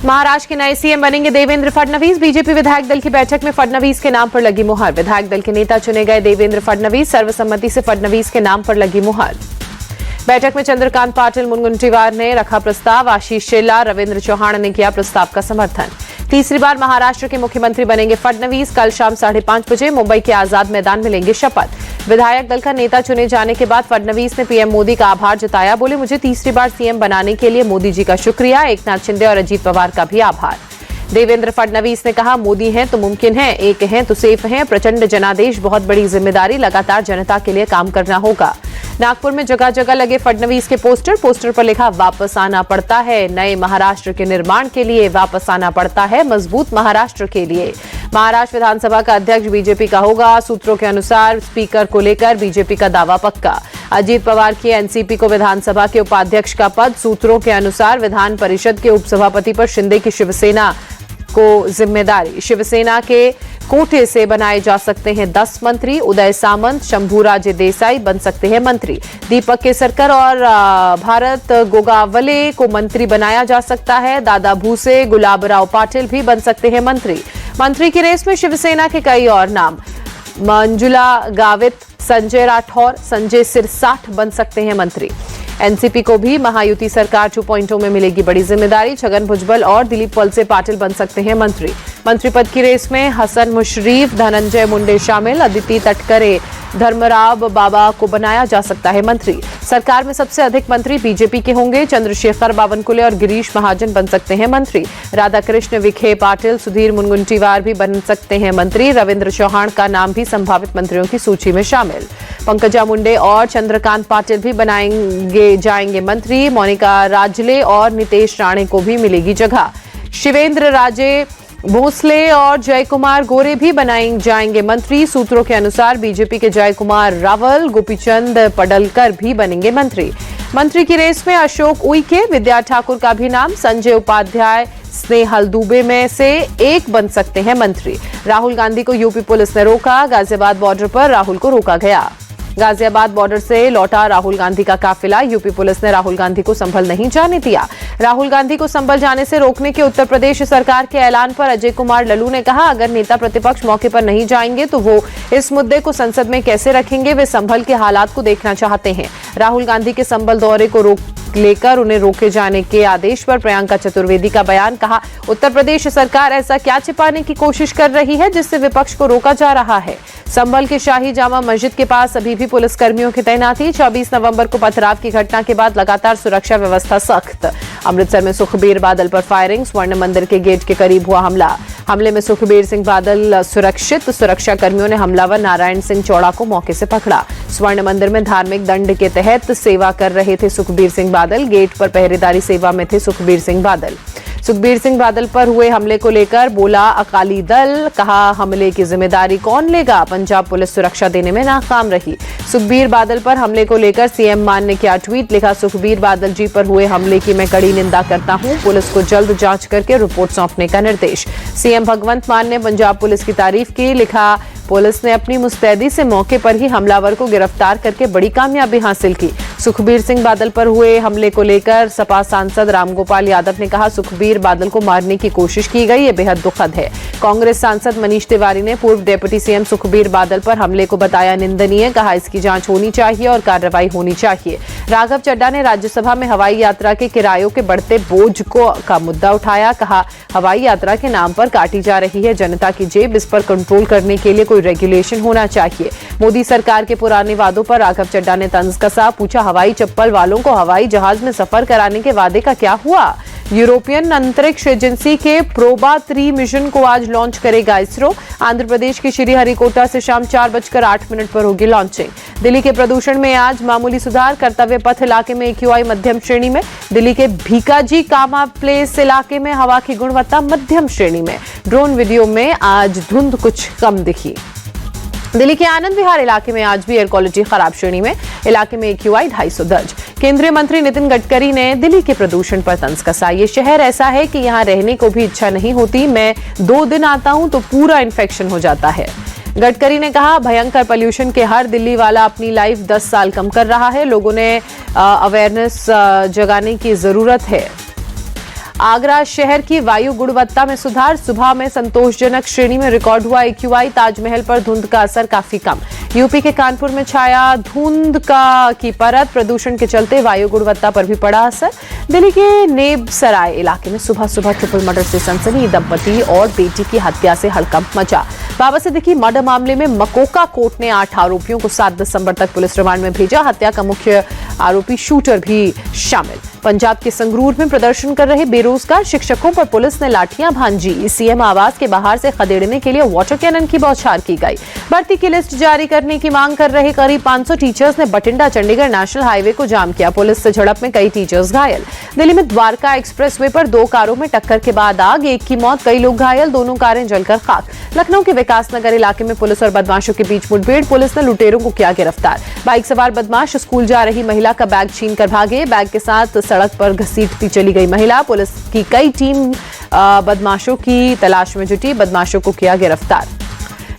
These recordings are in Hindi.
महाराष्ट्र के नए सीएम बनेंगे देवेंद्र फडणवीस। बीजेपी विधायक दल की बैठक में फडणवीस के नाम पर लगी मुहर। विधायक दल के नेता चुने गए देवेंद्र फडणवीस। सर्वसम्मति से फडणवीस के नाम पर लगी मुहर। बैठक में चंद्रकांत पाटिल मुनगंटीवार ने रखा प्रस्ताव। आशीष शेलार, रविंद्र चौहान ने किया प्रस्ताव का समर्थन। तीसरी बार महाराष्ट्र के मुख्यमंत्री बनेंगे फडणवीस। कल शाम 5:30 बजे मुंबई के आजाद मैदान में लेंगे शपथ। विधायक दल का नेता चुने जाने के बाद फडणवीस ने पीएम मोदी का आभार जताया। बोले, मुझे तीसरी बार सीएम बनाने के लिए मोदी जी का शुक्रिया। एकनाथ शिंदे और अजीत पवार का भी आभार। देवेंद्र फडणवीस ने कहा, मोदी हैं तो मुमकिन है, एक हैं तो सेफ हैं। प्रचंड जनादेश, बहुत बड़ी जिम्मेदारी, लगातार जनता के लिए काम करना होगा। नागपुर में जगह जगह लगे फडणवीस के पोस्टर पर लिखा, वापस आना पड़ता है नए महाराष्ट्र के निर्माण के लिए, वापस आना पड़ता है मजबूत महाराष्ट्र के लिए। महाराष्ट्र विधानसभा का अध्यक्ष बीजेपी का होगा। सूत्रों के अनुसार स्पीकर को लेकर बीजेपी का दावा पक्का। अजीत पवार की एनसीपी को विधानसभा के उपाध्यक्ष का पद। सूत्रों के अनुसार विधान परिषद के उपसभापति पर शिंदे की शिवसेना को जिम्मेदारी। शिवसेना के कोटे से बनाए जा सकते हैं 10 मंत्री। उदय सामंत, शंभूराजे देसाई बन सकते हैं मंत्री। दीपक केसरकर और भारत गोगावले को मंत्री बनाया जा सकता है। दादा भूसे, गुलाबराव पाटिल भी बन सकते हैं मंत्री। मंत्री की रेस में शिवसेना के कई और नाम। मंजुला गावित, संजय राठौर, संजय सिरसाठ बन सकते हैं मंत्री। एनसीपी को भी महायुति सरकार 2.0 में मिलेगी बड़ी जिम्मेदारी। छगन भुजबल और दिलीप वलसे पाटिल बन सकते हैं मंत्री। मंत्री पद की रेस में हसन मुशरीफ, धनंजय मुंडे शामिल। अदिति तटकरे, धर्मराव बाबा को बनाया जा सकता है मंत्री। सरकार में सबसे अधिक मंत्री बीजेपी के होंगे। चंद्रशेखर बावनकुले और गिरीश महाजन बन सकते हैं मंत्री। राधाकृष्ण विखे पाटिल, सुधीर मुनगंटीवार भी बन सकते हैं मंत्री। रविंद्र चौहान का नाम भी संभावित मंत्रियों की सूची में शामिल। पंकजा मुंडे और चंद्रकांत पाटिल भी जाएंगे मंत्री। मोनिका राजले और नितेश राणे को भी मिलेगी जगह। शिवेंद्र राजे भोसले और जयकुमार गोरे भी बनाए जाएंगे मंत्री। सूत्रों के अनुसार बीजेपी के जयकुमार रावल, गोपीचंद पडलकर भी बनेंगे मंत्री। मंत्री की रेस में अशोक उइके, विद्या ठाकुर का भी नाम। संजय उपाध्याय, स्नेहल दुबे में से एक बन सकते हैं मंत्री। राहुल गांधी को यूपी पुलिस ने रोका। गाजियाबाद बॉर्डर पर राहुल को रोका गया। गाजियाबाद बॉर्डर से लौटा राहुल गांधी का काफिला। यूपी पुलिस ने राहुल गांधी को संभल नहीं जाने दिया। राहुल गांधी को संभल जाने से रोकने के उत्तर प्रदेश सरकार के ऐलान पर अजय कुमार लल्लू ने कहा, अगर नेता प्रतिपक्ष मौके पर नहीं जाएंगे तो वो इस मुद्दे को संसद में कैसे रखेंगे। वे संभल के हालात को देखना चाहते हैं। राहुल गांधी के संभल दौरे को लेकर उन्हें रोके जाने के आदेश पर प्रियंका चतुर्वेदी का बयान। कहा, उत्तर प्रदेश सरकार ऐसा क्या छिपाने की कोशिश कर रही है जिससे विपक्ष को रोका जा रहा है। संभल के शाही जामा मस्जिद के पास अभी भी पुलिस कर्मियों की तैनाती। 24 नवंबर को पथराव की घटना के बाद लगातार सुरक्षा व्यवस्था सख्त। अमृतसर में सुखबीर बादल पर फायरिंग। स्वर्ण मंदिर के गेट के करीब हुआ हमला। हमले में सुखबीर सिंह बादल सुरक्षित। सुरक्षा कर्मियों ने हमलावर नारायण सिंह चौड़ा को मौके से पकड़ा। स्वर्ण मंदिर में धार्मिक दंड के तहत सेवा कर रहे थे सुखबीर सिंह बादल। गेट पर पहरेदारी सेवा में थे सुखबीर सिंह बादल। सुखबीर सिंह बादल पर हुए हमले को लेकर बोला अकाली दल। कहा, हमले की जिम्मेदारी कौन लेगा। पंजाब पुलिस सुरक्षा देने में नाकाम रही। सुखबीर बादल पर हमले को लेकर सीएम मान ने किया ट्वीट। लिखा, सुखबीर बादल जी पर हुए हमले की मैं कड़ी निंदा करता हूं। पुलिस को जल्द जांच करके रिपोर्ट सौंपने का निर्देश। सीएम भगवंत मान ने पंजाब पुलिस की तारीफ की। लिखा, पुलिस ने अपनी मुस्तैदी से मौके पर ही हमलावर को गिरफ्तार करके बड़ी कामयाबी हासिल की। सुखबीर सिंह बादल पर हुए हमले को लेकर सपा सांसद रामगोपाल यादव ने कहा, सुखबीर बादल को मारने की कोशिश की गई, ये बेहद दुखद है। कांग्रेस सांसद मनीष तिवारी ने पूर्व डिप्टी सीएम सुखबीर बादल पर हमले को बताया निंदनीय। कहा, इसकी जांच होनी चाहिए और कार्रवाई होनी चाहिए। राघव चड्ढा ने राज्यसभा में हवाई यात्रा के किरायों के बढ़ते बोझ का मुद्दा उठाया। कहा, हवाई यात्रा के नाम पर काटी जा रही है जनता की जेब, इस पर कंट्रोल करने के लिए कोई रेगुलेशन होना चाहिए। मोदी सरकार के पुराने वादों पर राघव चड्ढा ने तंज कसा। पूछा, हवाई चप्पल वालों को हवाई जहाज में सफर कराने के वादे का क्या हुआ। यूरोपियन अंतरिक्ष एजेंसी के प्रोबा 3 मिशन को आज लॉन्च करेगा इसरो। आंध्र प्रदेश के श्रीहरिकोटा से शाम 4:08 पर होगी लॉन्चिंग। दिल्ली के प्रदूषण में आज मामूली सुधार। कर्तव्य पथ इलाके में AQI मध्यम श्रेणी में। दिल्ली के भीकाजी कामा प्लेस इलाके में हवा की गुणवत्ता मध्यम श्रेणी में। ड्रोन वीडियो में आज धुंध कुछ कम दिखी। दिल्ली के आनंद विहार इलाके में आज भी एयर क्वालिटी खराब श्रेणी में। इलाके में AQI 250 दर्ज। केंद्रीय मंत्री नितिन गडकरी ने दिल्ली के प्रदूषण पर तंज कसा। ये शहर ऐसा है कि यहाँ रहने को भी इच्छा नहीं होती। मैं 2 दिन आता हूँ तो पूरा इन्फेक्शन हो जाता है। गडकरी ने कहा, भयंकर पॉल्यूशन के हर दिल्ली वाला अपनी लाइफ 10 साल कम कर रहा है। लोगों ने अवेयरनेस जगाने की जरूरत है। आगरा शहर की वायु गुणवत्ता में सुधार, सुबह में संतोषजनक श्रेणी में रिकॉर्ड हुआ AQI। ताजमहल पर धुंध का असर काफी कम। यूपी के कानपुर में छाया धुंध की परत, प्रदूषण के चलते वायु गुणवत्ता पर भी पड़ा असर। दिल्ली के नेबसराय इलाके में सुबह सुबह ट्रिपल मर्डर से सनसनी, दंपति और बेटी की हत्या से हड़कंप मचा। बाबा सिद्दीकी मर्डर मामले में मकोका कोर्ट ने 8 आरोपियों को 7 दिसंबर तक पुलिस रिमांड में भेजा। हत्या का मुख्य आरोपी शूटर भी शामिल। पंजाब के संगरूर में प्रदर्शन कर रहे बेरोजगार शिक्षकों पर पुलिस ने लाठियां भांजी। सीएम आवास के बाहर से खदेड़ने के लिए वाटर कैनन की बौछार की गई। भर्ती की लिस्ट जारी करने की मांग कर रहे करीब 500 टीचर्स ने बठिंडा चंडीगढ़ नेशनल हाईवे को जाम किया। पुलिस से झड़प में कई टीचर्स घायल। दिल्ली में द्वारका एक्सप्रेसवे पर 2 कारों में टक्कर के बाद आग, एक की मौत, कई लोग घायल, दोनों कारें जलकर खाक। लखनऊ के विकास नगर इलाके में पुलिस और बदमाशों के बीच मुठभेड़, पुलिस ने लुटेरों को किया गिरफ्तार। बाइक सवार बदमाश स्कूल जा रही महिला का बैग छीनकर भागे। बैग के साथ सड़क पर घसीटती चली गई महिला। पुलिस की कई टीम बदमाशों की तलाश में जुटी, बदमाशों को किया गिरफ्तार।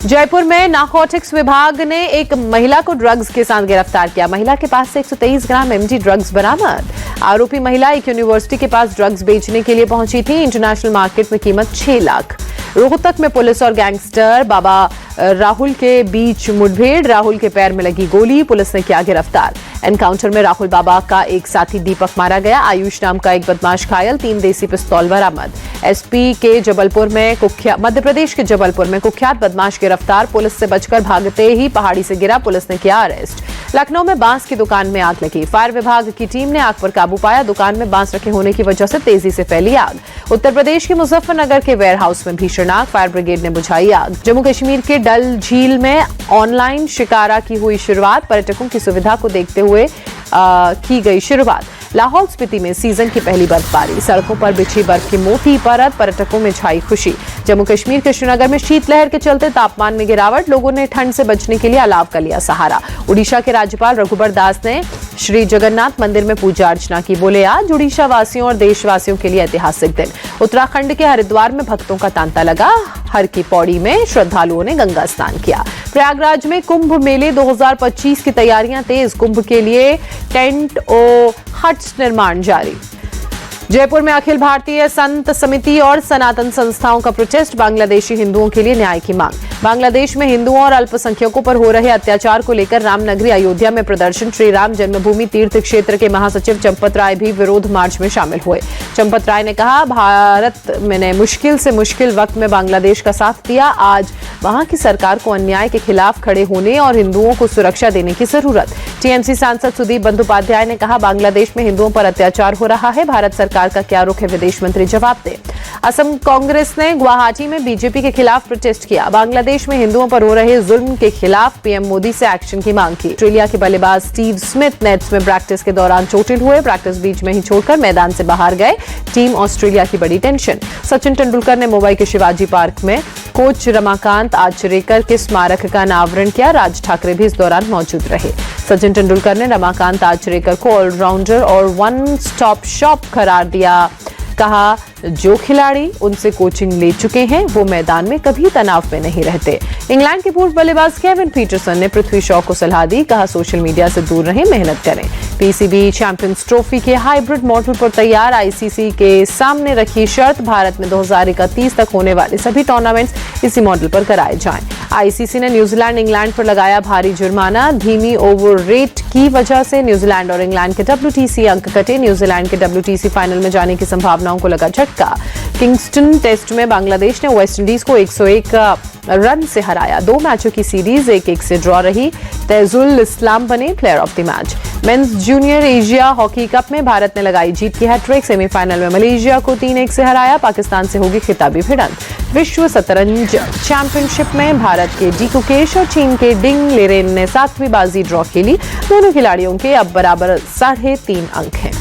जयपुर में नारकोटिक्स विभाग ने एक महिला को ड्रग्स के साथ गिरफ्तार किया। महिला के पास से 123 ग्राम MG ड्रग्स बरामद। आरोपी महिला एक यूनिवर्सिटी के पास ड्रग्स बेचने के लिए पहुंची थी। इंटरनेशनल मार्केट में कीमत 6 लाख। रोहतक में पुलिस और गैंगस्टर बाबा राहुल के बीच मुठभेड़, राहुल के पैर में लगी गोली, पुलिस ने किया गिरफ्तार। एनकाउंटर में राहुल बाबा का एक साथी दीपक मारा गया। आयुष नाम का एक बदमाश घायल, 3 देसी पिस्तौल बरामद। मध्य प्रदेश के जबलपुर में कुख्यात बदमाश गिरफ्तार, पुलिस से बचकर भागते ही पहाड़ी से गिरा, पुलिस ने किया अरेस्ट। लखनऊ में बांस की दुकान में आग लगी। फायर विभाग की टीम ने आग पर काबू पाया। दुकान में बांस रखे होने की वजह से तेजी से फैली आग। उत्तर प्रदेश के मुजफ्फरनगर के वेयरहाउस में भीषण आग, फायर ब्रिगेड ने बुझाई आग। जम्मू कश्मीर के डल झील में ऑनलाइन शिकारा की हुई शुरुआत, पर्यटकों की सुविधा को देखते हुए की गई शुरुआत। लाहौल स्पीति में सीजन की पहली बर्फबारी, सड़कों पर बिछी बर्फ की मोटी परत, पर्यटकों में छाई खुशी। जम्मू कश्मीर के श्रीनगर में शीतलहर के चलते तापमान में गिरावट, लोगों ने ठंड से बचने के लिए अलाव का लिया सहारा। उड़ीसा के राज्यपाल रघुबर दास ने श्री जगन्नाथ मंदिर में पूजा अर्चना की। बोले आज उड़ीसा वासियों और देशवासियों के लिए ऐतिहासिक दिन। उत्तराखंड के हरिद्वार में भक्तों का तांता लगा। हर की पौड़ी में श्रद्धालुओं ने गंगा स्नान किया। प्रयागराज में कुंभ मेले 2025 की तैयारियां तेज, कुंभ के लिए टेंट और हट्स निर्माण जारी। जयपुर में अखिल भारतीय संत समिति और सनातन संस्थाओं का प्रोटेस्ट, बांग्लादेशी हिंदुओं के लिए न्याय की मांग। बांग्लादेश में हिंदुओं और अल्पसंख्यकों पर हो रहे अत्याचार को लेकर रामनगरी अयोध्या में प्रदर्शन। श्री राम जन्मभूमि तीर्थ क्षेत्र के महासचिव चंपत राय भी विरोध मार्च में शामिल हुए। चंपत राय ने कहा, भारत ने मुश्किल से मुश्किल वक्त में बांग्लादेश का साथ दिया। आज वहां की सरकार को अन्याय के खिलाफ खड़े होने और हिंदुओं को सुरक्षा देने की जरूरत। टीएमसी सांसद सुदीप बंदोपाध्याय ने कहा, बांग्लादेश में हिंदुओं पर अत्याचार हो रहा है, भारत सरकार का क्या रुख है, विदेश मंत्री जवाब दे। असम कांग्रेस ने गुवाहाटी में बीजेपी के खिलाफ प्रोटेस्ट किया। बांग्लादेश में हिंदुओं पर हो रहे जुल्म के खिलाफ पीएम मोदी से एक्शन की मांग की। ऑस्ट्रेलिया के बल्लेबाज स्टीव स्मिथ नेट्स में प्रैक्टिस के दौरान चोटिल हुए, प्रैक्टिस बीच में ही छोड़कर मैदान से बाहर गए। टीम ऑस्ट्रेलिया की बड़ी टेंशन। सचिन तेंदुलकर ने मुंबई के शिवाजी पार्क में कोच रमाकांत आचरेकर के स्मारक का अनावरण किया। राज ठाकरे भी इस दौरान मौजूद रहे। सचिन तेंदुलकर ने रमाकांत आचरेकर को ऑलराउंडर और वन स्टॉप शॉप करार दिया। कहा, जो खिलाड़ी उनसे कोचिंग ले चुके हैं वो मैदान में कभी तनाव में नहीं रहते। इंग्लैंड के पूर्व बल्लेबाज केविन पीटरसन ने पृथ्वी शॉ को सलाह दी। कहा, सोशल मीडिया से दूर रहें, मेहनत करें। पीसीबी चैंपियंस ट्रॉफी के हाइब्रिड मॉडल पर तैयार। आईसीसी के सामने रखी शर्त, भारत में 2031 तक होने वाले सभी टूर्नामेंट्स इसी मॉडल पर कराए जाएं। आईसीसी ने न्यूजीलैंड इंग्लैंड पर लगाया भारी जुर्माना। धीमी ओवर रेट की वजह से न्यूजीलैंड और इंग्लैंड के WTC अंक कटे। न्यूजीलैंड के WTC फाइनल में जाने की संभावनाओं को लगा झटका। किंगस्टन टेस्ट में बांग्लादेश ने वेस्टइंडीज को 101 रन से हराया। 2 मैचों की सीरीज 1-1 से ड्रॉ रही। तैजुल इस्लाम बने player of the match. Mains junior Asia hockey cup में भारत ने लगाई जीत की हैट्रिक। सेमीफाइनल में मलेशिया को 3-1 से हराया। पाकिस्तान से होगी खिताबी भिड़ंत। विश्व शतरंज चैंपियनशिप में भारत के डी कुकेश और चीन के डिंग लेरेन ने 7वीं बाजी ड्रॉ खेली। दोनों खिलाड़ियों के अब बराबर 3.5 अंक हैं।